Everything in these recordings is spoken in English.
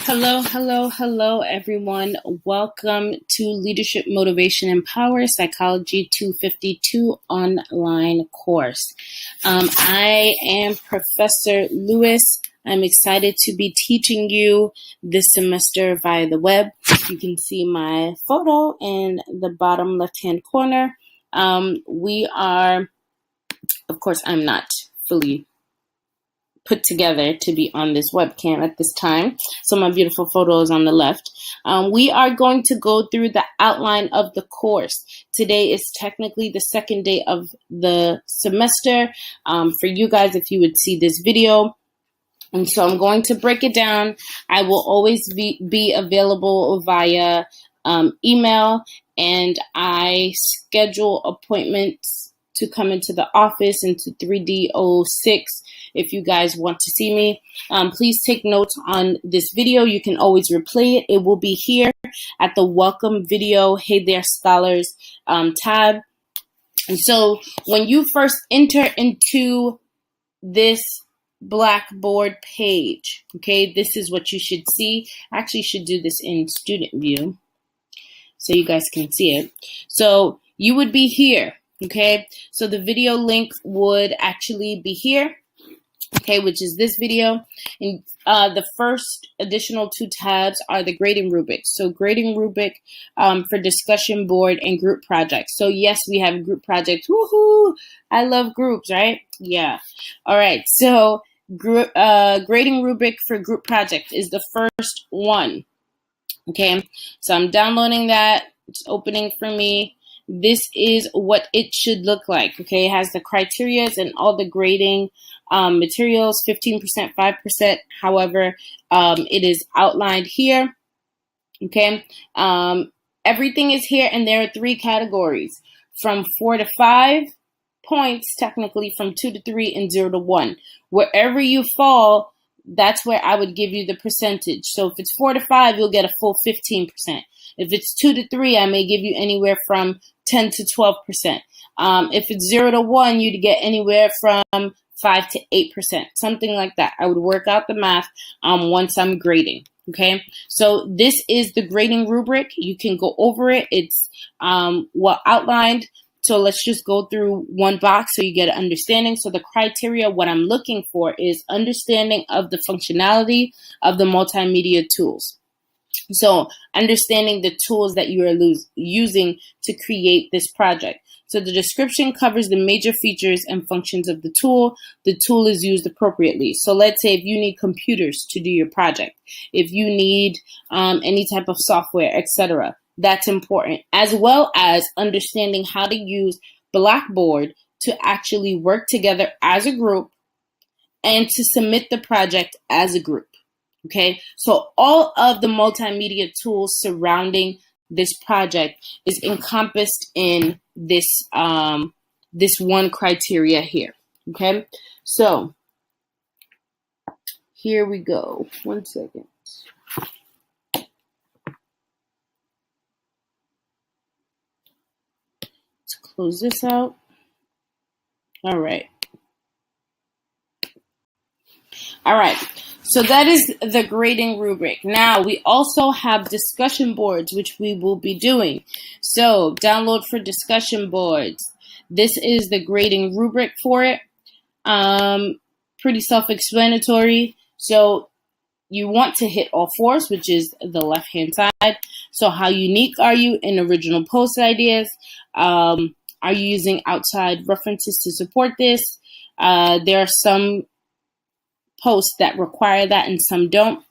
Hello, hello, hello, everyone. Welcome to Leadership Motivation and Power Psychology 252 online course. I am Professor Lewis. I'm excited to be teaching you this semester via the web. You can see my photo in the bottom left-hand corner. We are, of course, I'm not fully put together to be on this webcam at this time. So my beautiful photo is on the left. We are going to go through the outline of the course. Today is technically the second day of the semester. For you guys, if you would see this video. And so I'm going to break it down. I will always be available via email, and I schedule appointments to come into the office into 3D06 if you guys want to see me. Please take notes on this video. You can always replay it. It will be here at the Welcome Video Hey There Scholars tab. And so when you first enter into this Blackboard page, okay, this is what you should see. I actually should do this in student view so you guys can see it. So you would be here. Okay, so the video link would actually be here, okay, which is this video. And the first additional two tabs are the grading rubric. So grading rubric for discussion board and group projects. So yes, we have group projects. Woohoo! I love groups, right? Yeah. All right. So grading rubric for group project is the first one. Okay. So I'm downloading that. It's opening for me. This is what it should look like, okay? It has the criteria and all the grading materials, 15%, 5%. However, it is outlined here, okay? Everything is here, and there are three categories, from 4 to 5 points, technically from 2 to 3, and 0 to 1. Wherever you fall, that's where I would give you the percentage. So if it's 4 to 5, you'll get a full 15%. If it's 2 to 3, I may give you anywhere from 10 to 12%. If it's 0 to 1, you'd get anywhere from 5 to 8%, something like that. I would work out the math once I'm grading. Okay, so this is the grading rubric. You can go over it. It's well outlined. So let's just go through one box so you get an understanding. So the criteria, what I'm looking for is understanding of the functionality of the multimedia tools. So understanding the tools that you are using to create this project. So the description covers the major features and functions of the tool. The tool is used appropriately. So let's say if you need computers to do your project, if you need any type of software, etc., that's important, as well as understanding how to use Blackboard to actually work together as a group and to submit the project as a group. Okay, so all of the multimedia tools surrounding this project is encompassed in this this one criteria here. Okay, so here we go. 1 second. Let's close this out. All right. All right. So that is the grading rubric. Now, we also have discussion boards, which we will be doing. So download for discussion boards. This is the grading rubric for it. Pretty self-explanatory. So you want to hit all fours, which is the left-hand side. So how unique are you in original post ideas? Are you using outside references to support this? There are some posts that require that and some don't.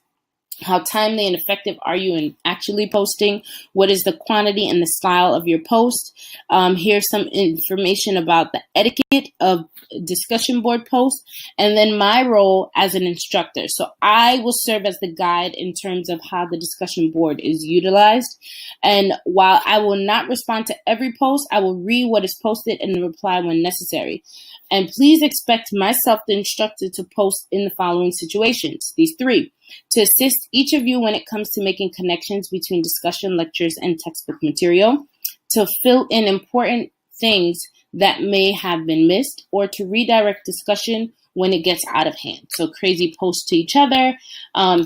How timely and effective are you in actually posting? What is the quantity and the style of your post? Here's some information about the etiquette of discussion board posts, and then my role as an instructor. So I will serve as the guide in terms of how the discussion board is utilized. And while I will not respond to every post, I will read what is posted and reply when necessary. And please expect myself, the instructor, to post in the following situations, these three: to assist each of you when it comes to making connections between discussion, lectures, and textbook material, to fill in important things that may have been missed, or to redirect discussion when it gets out of hand. So crazy posts to each other,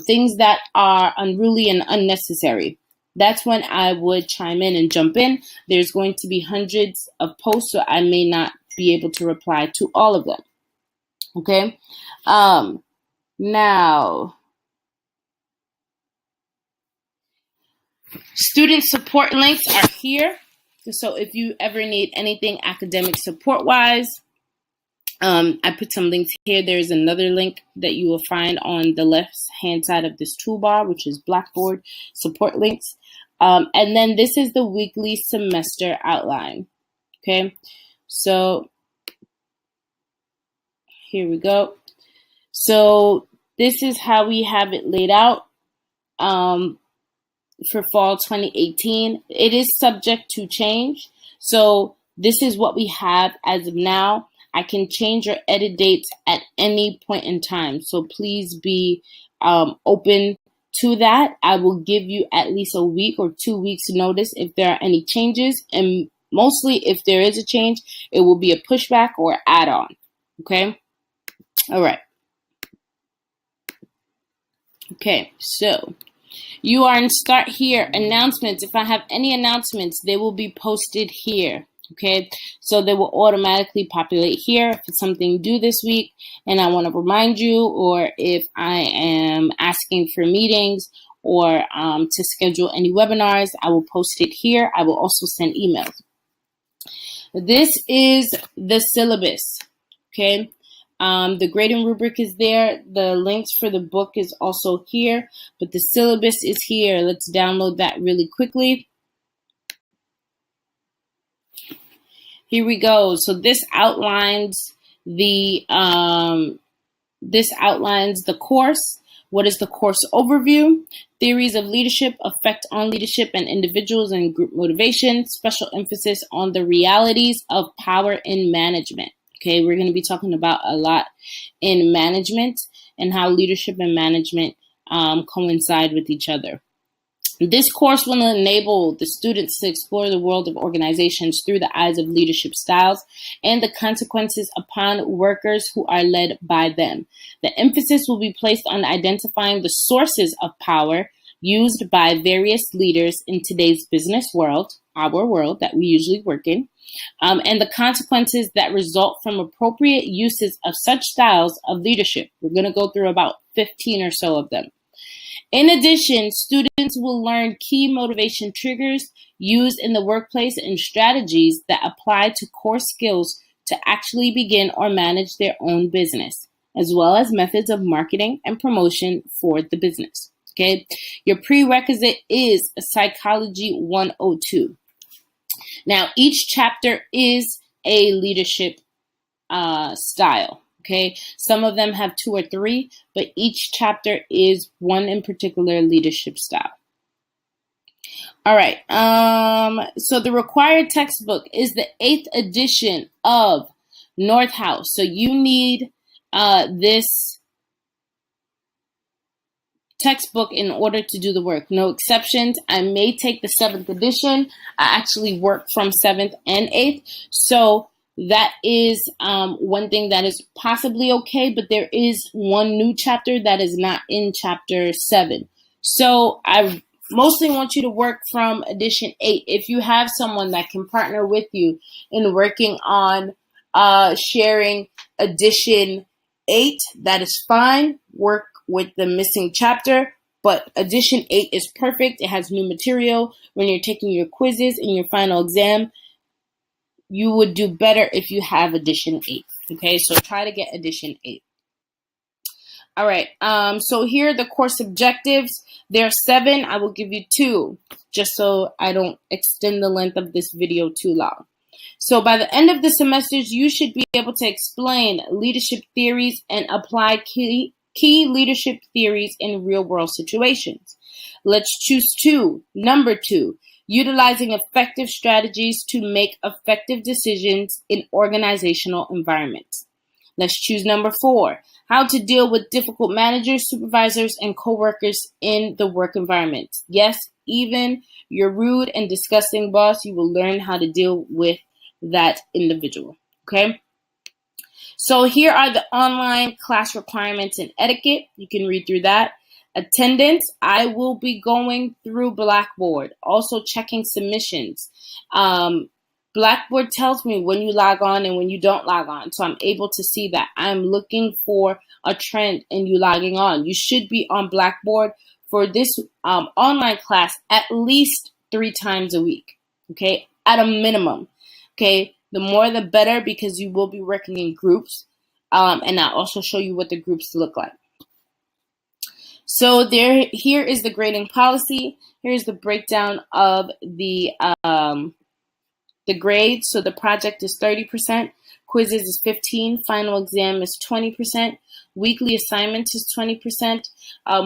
things that are unruly and unnecessary. That's when I would chime in and jump in. There's going to be hundreds of posts, so I may not be able to reply to all of them. Okay. Now, student support links are here. So if you ever need anything academic support-wise, I put some links here. There's another link that you will find on the left-hand side of this toolbar, which is Blackboard support links. And then this is the weekly semester outline. Okay, so here we go. So this is how we have it laid out for fall 2018. It is subject to change. So this is what we have as of now. I can change or edit dates at any point in time. So please be open to that. I will give you at least a week or 2 weeks notice if there are any changes. And mostly if there is a change, it will be a pushback or add-on. Okay? All right. Okay, so you are in Start Here. Announcements. If I have any announcements, they will be posted here. Okay, so they will automatically populate here. If it's something due this week and I want to remind you, or if I am asking for meetings or to schedule any webinars, I will post it here. I will also send emails. This is the syllabus. Okay, the grading rubric is there. The links for the book is also here, but the syllabus is here. Let's download that really quickly. Here we go. So this outlines the course. What is the course overview? Theories of leadership, effect on leadership and individuals and group motivation. Special emphasis on the realities of power in management. Okay, we're going to be talking about a lot in management and how leadership and management coincide with each other. This course will enable the students to explore the world of organizations through the eyes of leadership styles and the consequences upon workers who are led by them. The emphasis will be placed on identifying the sources of power used by various leaders in today's business world, our world that we usually work in, and the consequences that result from appropriate uses of such styles of leadership. We're going to go through about 15 or so of them. In addition, students will learn key motivation triggers used in the workplace and strategies that apply to core skills to actually begin or manage their own business, as well as methods of marketing and promotion for the business. Okay, your prerequisite is Psychology 102. Now, each chapter is a leadership style. Okay, some of them have 2 or 3, but each chapter is one in particular leadership style. All right, so the required textbook is the 8th edition of Northouse. So you need this textbook in order to do the work. No exceptions. I may take the 7th edition. I actually work from 7th and 8th. So that is one thing that is possibly okay, but there is one new chapter that is not in chapter 7. So I mostly want you to work from edition 8. If you have someone that can partner with you in working on sharing edition 8, that is fine. Work with the missing chapter, but edition 8 is perfect. It has new material. When you're taking your quizzes and your final exam, you would do better if you have edition 8. Okay, so try to get edition 8. All right, so here are the course objectives. There are 7. I will give you 2, just so I don't extend the length of this video too long. So by the end of the semesters, you should be able to explain leadership theories and apply key leadership theories in real-world situations. Let's choose 2. Number 2. Utilizing effective strategies to make effective decisions in organizational environments. Let's choose number 4. How to deal with difficult managers, supervisors, and coworkers in the work environment. Yes, even your rude and disgusting boss, you will learn how to deal with that individual. Okay? So here are the online class requirements and etiquette. You can read through that. Attendance, I will be going through Blackboard, also checking submissions. Blackboard tells me when you log on and when you don't log on, so I'm able to see that. I'm looking for a trend in you logging on. You should be on Blackboard for this online class at least 3 times a week, okay, at a minimum, okay? The more the better, because you will be working in groups, and I'll also show you what the groups look like. So here is the grading policy. Here's the breakdown of the grades. So the project is 30%, quizzes is 15%, final exam is 20%, weekly assignments is 20%,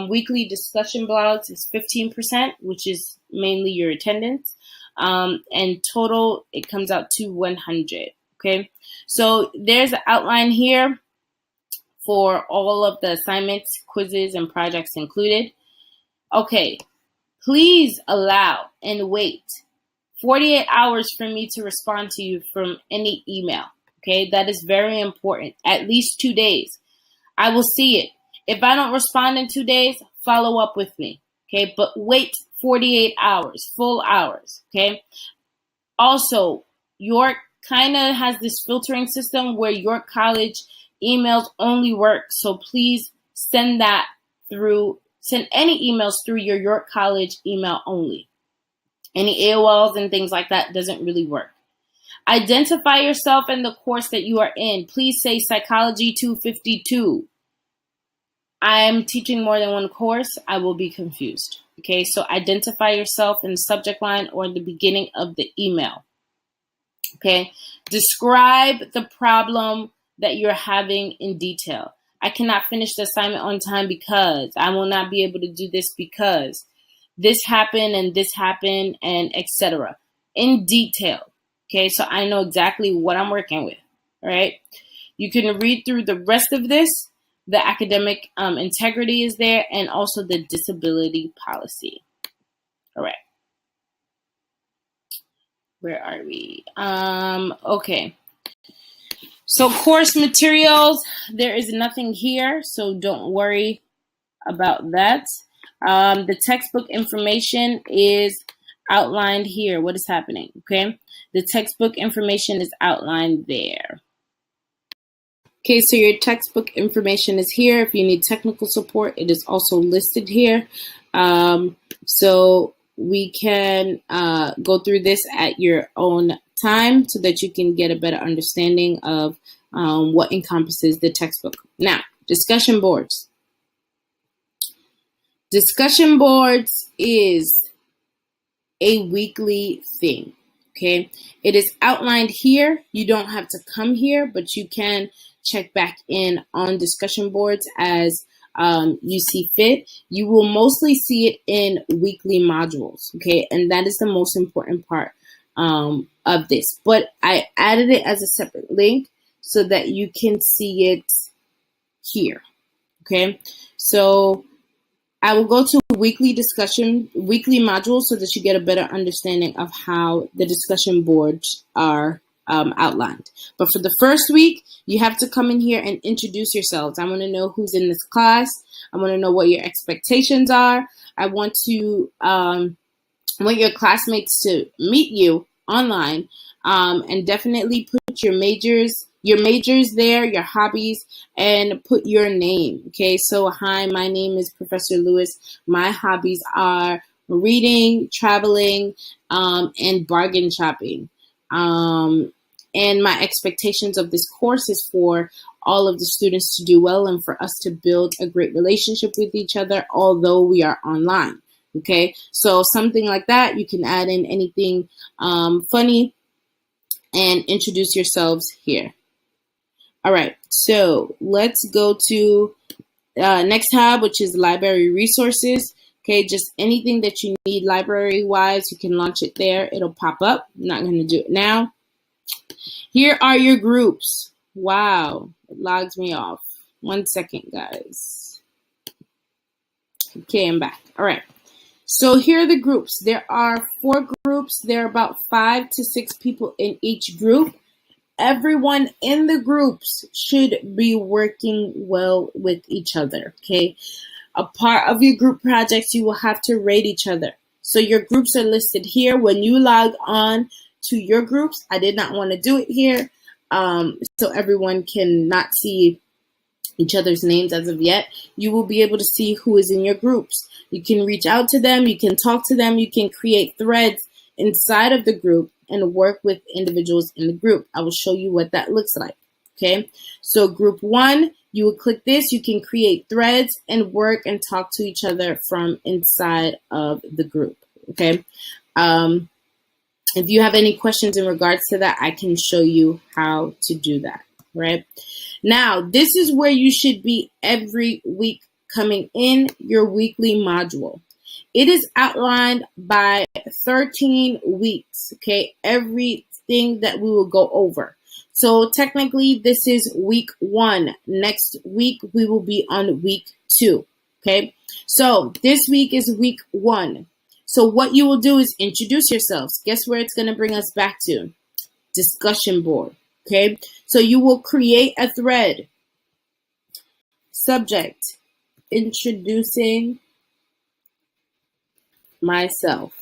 weekly discussion blogs is 15%, which is mainly your attendance, and total it comes out to 100. Okay, so there's an outline here for all of the assignments, quizzes, and projects included. Okay, please allow and wait 48 hours for me to respond to you from any email. Okay, that is very important. At least 2 days. I will see it. If I don't respond in 2 days, follow up with me. Okay, but wait 48 hours, full hours. Okay. Also, York kind of has this filtering system where York College emails only work. So please send any emails through your York College email only. Any AOLs and things like that doesn't really work. Identify yourself in the course that you are in. Please say Psychology 252. I am teaching more than one course. I will be confused. Okay, so identify yourself in the subject line or in the beginning of the email. Okay, describe the problem that you're having in detail. I cannot finish the assignment on time because I will not be able to do this because this happened and etc. in detail. Okay, so I know exactly what I'm working with. All right, you can read through the rest of this. The academic integrity is there, and also the disability policy. All right, where are we? Okay. So course materials, there is nothing here, so don't worry about that. The textbook information is outlined here. What is happening? Okay, the textbook information is outlined there. Okay, so your textbook information is here. If you need technical support, it is also listed here. So we can go through this at your own time so that you can get a better understanding of what encompasses the textbook. Now, discussion boards. Discussion boards is a weekly thing, okay? It is outlined here. You don't have to come here, but you can check back in on discussion boards as you see fit. You will mostly see it in weekly modules, okay? And that is the most important part of this. But I added it as a separate link so that you can see it here, okay? So I will go to weekly modules so that you get a better understanding of how the discussion boards are outlined. But for the first week, you have to come in here and introduce yourselves. I want to know who's in this class. I want to know what your expectations are. I want your classmates to meet you online, and definitely put your majors there, your hobbies, and put your name. Okay, so hi, my name is Professor Lewis. My hobbies are reading, traveling, and bargain shopping. And my expectations of this course is for all of the students to do well and for us to build a great relationship with each other, although we are online. Okay, so something like that. You can add in anything funny and introduce yourselves here. All right, so let's go to next tab, which is library resources. Okay, just anything that you need library-wise, you can launch it there. It'll pop up. I'm not going to do it now. Here are your groups. Wow, it logs me off. 1 second, guys. Okay, I'm back. All right. So here are the groups. There are 4 groups. There are about 5 to 6 people in each group. everyone in the groups should be working well with each other, okay? A part of your group projects, you will have to rate each other. So your groups are listed here. When you log on to your groups, I did not want to do it here, so everyone can not see each other's names as of yet. You will be able to see who is in your groups. You can reach out to them, you can talk to them, you can create threads inside of the group and work with individuals in the group. I will show you what that looks like. Okay, so group 1, you will click this, you can create threads and work and talk to each other from inside of the group. Okay, if you have any questions in regards to that, I can show you how to do that, right? Now, this is where you should be every week coming in your weekly module. It is outlined by 13 weeks, okay? Everything that we will go over. So technically, this is week 1. Next week, we will be on week 2, okay? So this week is week 1. So what you will do is introduce yourselves. Guess where it's going to bring us back to? Discussion board, okay? So you will create a thread. Subject, introducing myself.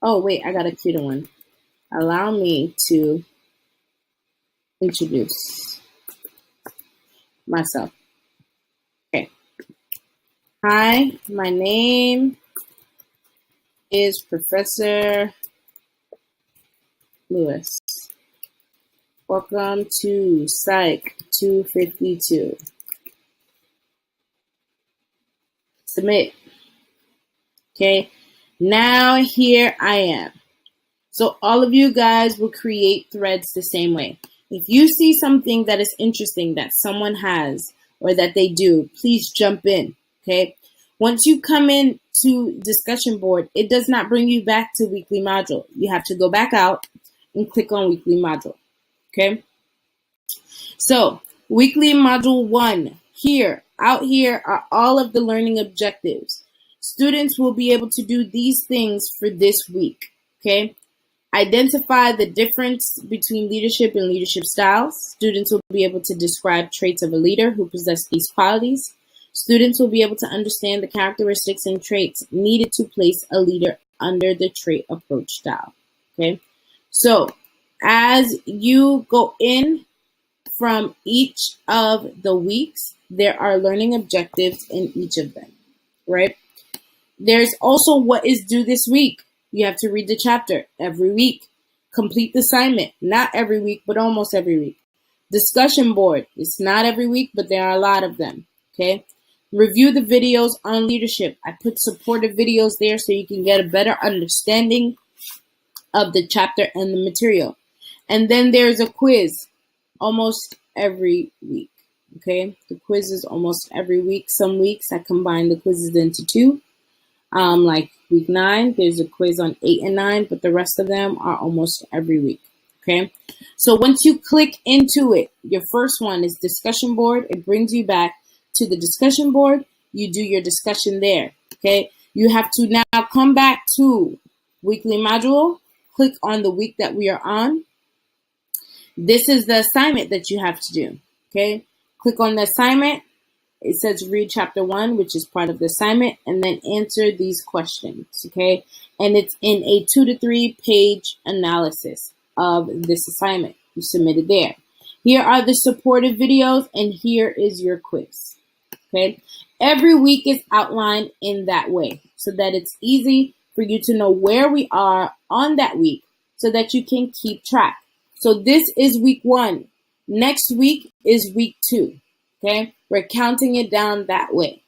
Oh, wait, I got a cuter one. Allow me to introduce myself. Okay. Hi, my name is Professor Lewis. Welcome to Psych 252. Submit. Okay, now here I am. So all of you guys will create threads the same way. If you see something that is interesting that someone has or that they do, please jump in, okay? Once you come in to discussion board, it does not bring you back to weekly module. You have to go back out and click on weekly module, okay? So weekly module 1, out here are all of the learning objectives. Students will be able to do these things for this week, okay? Identify the difference between leadership and leadership styles. Students will be able to describe traits of a leader who possess these qualities. Students will be able to understand the characteristics and traits needed to place a leader under the trait approach style, okay? So as you go in from each of the weeks, there are learning objectives in each of them, right? There's also what is due this week. You have to read the chapter every week. Complete the assignment, not every week, but almost every week. Discussion board, it's not every week, but there are a lot of them, okay? Review the videos on leadership. I put supportive videos there so you can get a better understanding of the chapter and the material. And then there's a quiz almost every week, okay? The quiz is almost every week. Some weeks I combine the quizzes into 2. Like week 9, there's a quiz on 8 and 9, but the rest of them are almost every week, okay? So once you click into it, your first one is discussion board. It brings you back to the discussion board. You do your discussion there, okay? You have to now come back to weekly module, click on the week that we are on. This is the assignment that you have to do, okay? Click on the assignment. It says read chapter 1, which is part of the assignment, and then answer these questions, okay? And it's in a 2 to 3 page analysis of this assignment. You submitted there. Here are the supportive videos, and here is your quiz, okay? Every week is outlined in that way so that it's easy for you to know where we are on that week so that you can keep track. So this is week 1. Next week is week 2, okay? We're counting it down that way.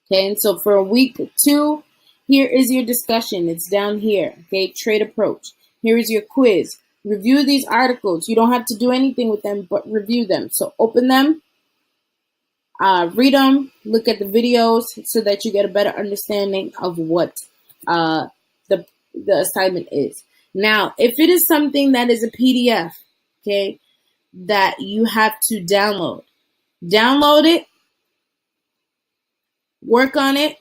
Okay, and so for week 2, here is your discussion. It's down here, okay? Trait approach. Here is your quiz. Review these articles. You don't have to do anything with them, but review them. So open them, read them, look at the videos so that you get a better understanding of what the assignment is. Now, if it is something that is a PDF, okay, that you have to download it, work on it,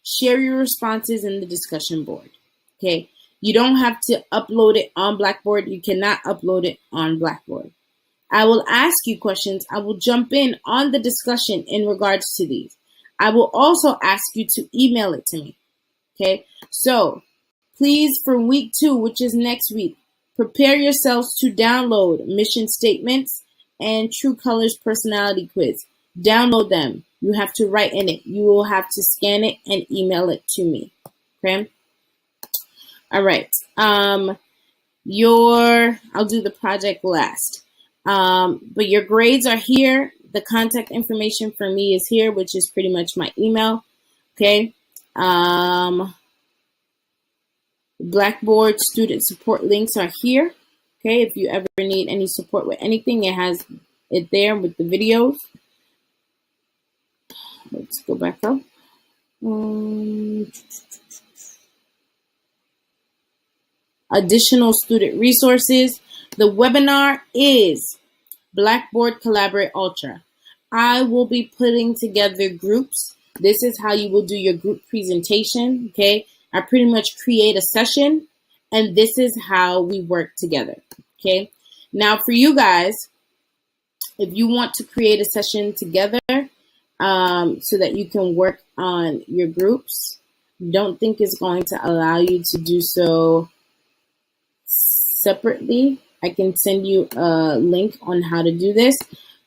share your responses in the discussion board, okay? You don't have to upload it on Blackboard. You cannot upload it on Blackboard. I will ask you questions. I will jump in on the discussion in regards to these. I will also ask you to email it to me. Okay, so please, for week 2, which is next week, prepare yourselves to download mission statements and True Colors personality quiz. Download them. You have to write in it. You will have to scan it and email it to me. Okay. All right. I'll do the project last. But your grades are here. The contact information for me is here, which is pretty much my email. Okay. Blackboard student support links are here. Okay. If you ever need any support with anything, it has it there with the videos. Let's go back up. Additional student resources. The webinar is Blackboard Collaborate Ultra. I will be putting together groups. This is how you will do your group presentation. Okay. I pretty much create a session, and this is how we work together. Okay. Now for you guys, if you want to create a session together, so that you can work on your groups, don't think it's going to allow you to do so separately. I can send you a link on how to do this,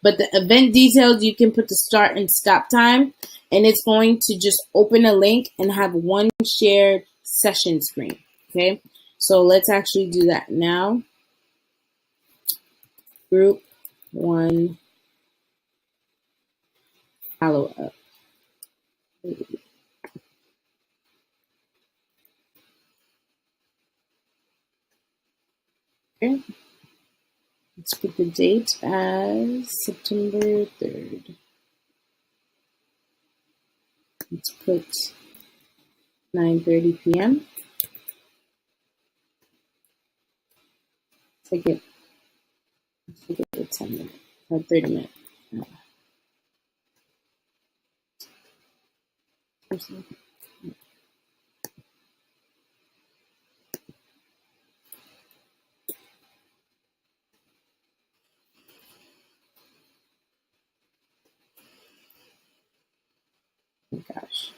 but the event details, you can put the start and stop time, and it's going to just open a link and have one shared session screen. Okay, so let's actually do that now. Group 1 follow up. Okay. Let's put the date as September 3rd. Let's put 9:30 p.m. Take it 10 minutes or 30 minutes. Oh gosh.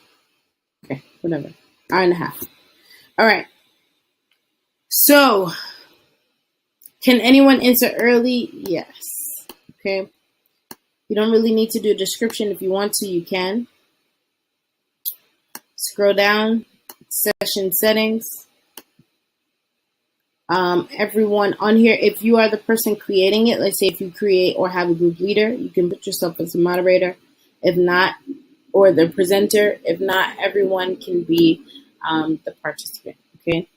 Okay, whatever. Hour and a half. All right. So, can anyone answer early? Yes. Okay. You don't really need to do a description. If you want to, you can. Scroll down, session settings. Everyone on here, if you are the person creating it, let's say if you create or have a group leader, you can put yourself as a moderator. If not, or the presenter. If not, everyone can be the participant. Okay.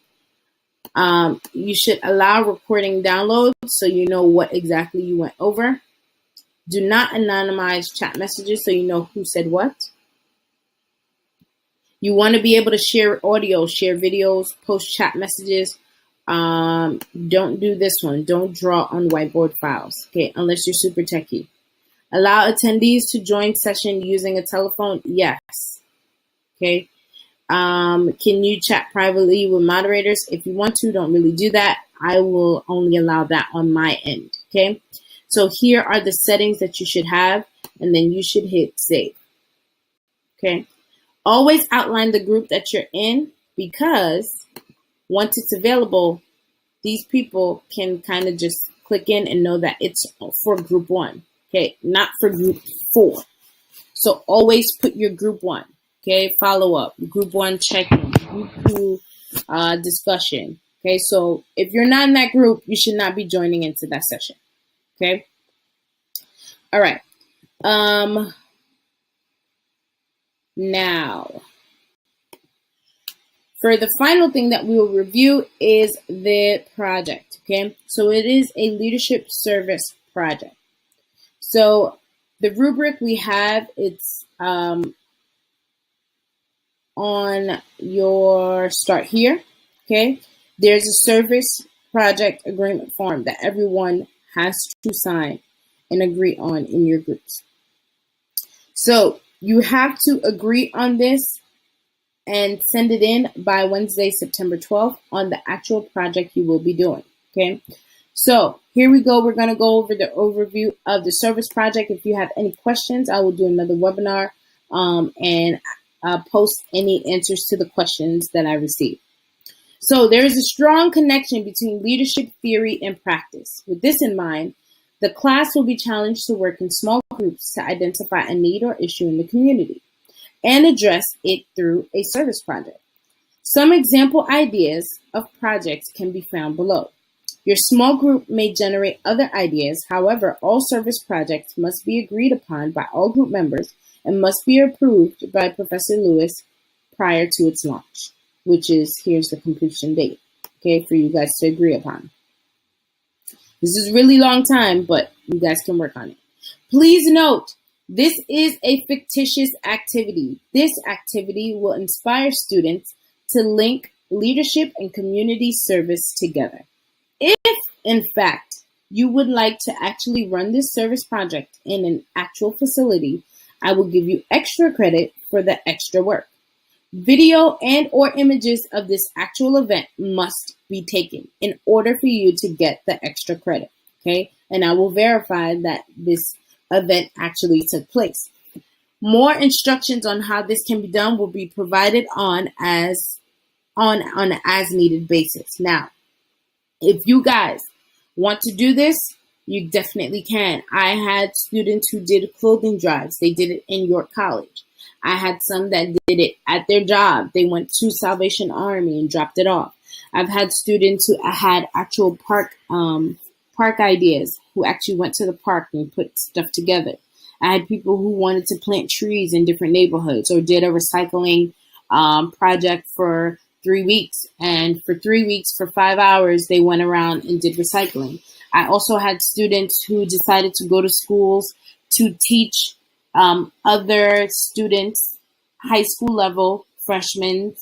You should allow recording downloads so you know what exactly you went over. Do not anonymize chat messages so you know who said what. You want to be able to share audio, share videos, post chat messages. Don't do this one. Don't draw on whiteboard files, okay, unless you're super techie. Allow attendees to join session using a telephone. Yes. Okay. Can you chat privately with moderators? If you want to, don't really do that. I will only allow that on my end. Okay. So here are the settings that you should have, and then you should hit save. Okay. Always outline the group that you're in, because once it's available, these people can kind of just click in and know that it's for group 1. Okay, not for group 4. So always put your group 1. Okay, follow up, group 1 check-in, group 2 discussion. Okay, so if you're not in that group, you should not be joining into that session. Okay. All right. Now, for the final thing that we will review is the project. Okay, so it is a leadership service project. So the rubric we have, it's on your start here. Okay, there's a service project agreement form that everyone has to sign and agree on in your groups. So you have to agree on this and send it in by Wednesday, September 12th on the actual project you will be doing. Okay. So here we go. We're going to go over the overview of the service project. If you have any questions, I will do another webinar and post any answers to the questions that I receive. So there is a strong connection between leadership theory and practice. With this in mind, the class will be challenged to work in small groups to identify a need or issue in the community and address it through a service project. Some example ideas of projects can be found below. Your small group may generate other ideas. However, all service projects must be agreed upon by all group members and must be approved by Professor Lewis prior to its launch, which is, here's the completion date, okay, for you guys to agree upon. This is a really long time, but you guys can work on it. Please note, this is a fictitious activity. This activity will inspire students to link leadership and community service together. If, in fact, you would like to actually run this service project in an actual facility, I will give you extra credit for the extra work. Video and or images of this actual event must be taken in order for you to get the extra credit, okay? And I will verify that this event actually took place. More instructions on how this can be done will be provided on an as needed basis. Now, if you guys want to do this, you definitely can. I had students who did clothing drives. They did it in York College. I had some that did it at their job. They went to Salvation Army and dropped it off. I've had students who had actual park ideas who actually went to the park and put stuff together. I had people who wanted to plant trees in different neighborhoods or did a recycling project for 3 weeks. And for 3 weeks, for 5 hours, they went around and did recycling. I also had students who decided to go to schools to teach other students, high school level, freshmen,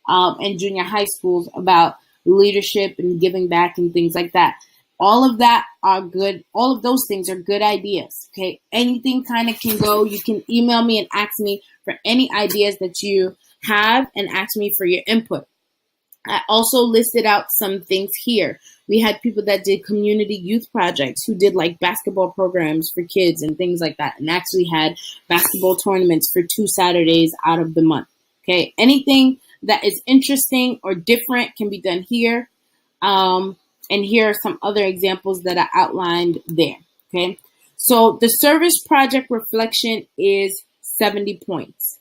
and junior high schools about leadership and giving back and things like that. All of that are good. All of those things are good ideas. Okay. Anything kind of can go. You can email me and ask me for any ideas that you have and ask me for your input. I also listed out some things here. We had people that did community youth projects who did like basketball programs for kids and things like that, and actually had basketball tournaments for 2 Saturdays out of the month. Okay. Anything that is interesting or different can be done here. And here are some other examples that I outlined there. Okay. So the service project reflection is 70 points.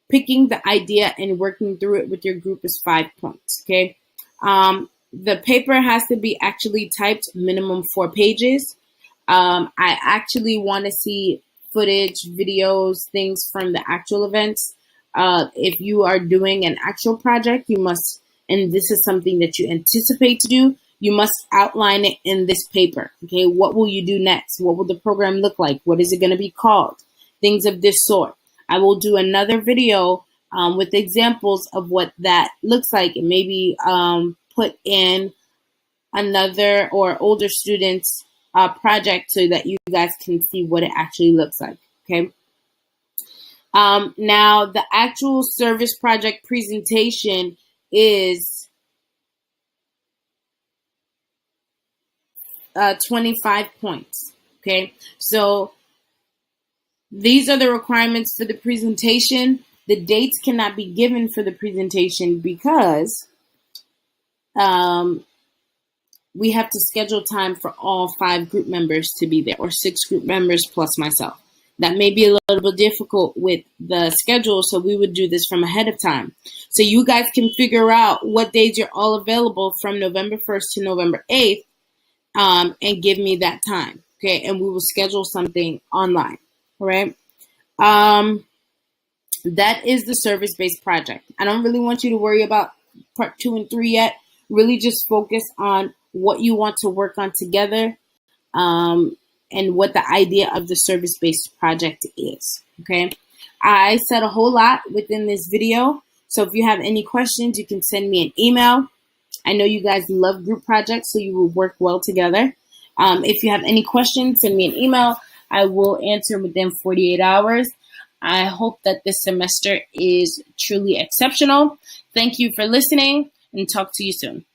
Picking the idea and working through it with your group is 5 points. Okay. The paper has to be actually typed minimum 4 pages. I actually want to see footage, videos, things from the actual events. If you are doing an actual project, you must, and this is something that you anticipate to do, you must outline it in this paper. Okay. What will you do next? What will the program look like? What is it going to be called? Things of this sort. I will do another video with examples of what that looks like, and maybe put in another or older students project so that you guys can see what it actually looks like. Okay. Now the actual service project presentation is 25 points. Okay. So these are the requirements for the presentation. The dates cannot be given for the presentation because we have to schedule time for all 5 group members to be there, or 6 group members plus myself. That may be a little bit difficult with the schedule, so we would do this from ahead of time. So you guys can figure out what days you're all available from November 1st to November 8th and give me that time. Okay, and we will schedule something online. All right. That is the service-based project. I don't really want you to worry about part 2 and 3 yet. Really just focus on what you want to work on together and what the idea of the service-based project is. Okay. I said a whole lot within this video. So if you have any questions, you can send me an email. I know you guys love group projects, so you will work well together. If you have any questions, send me an email. I will answer within 48 hours. I hope that this semester is truly exceptional. Thank you for listening, and talk to you soon.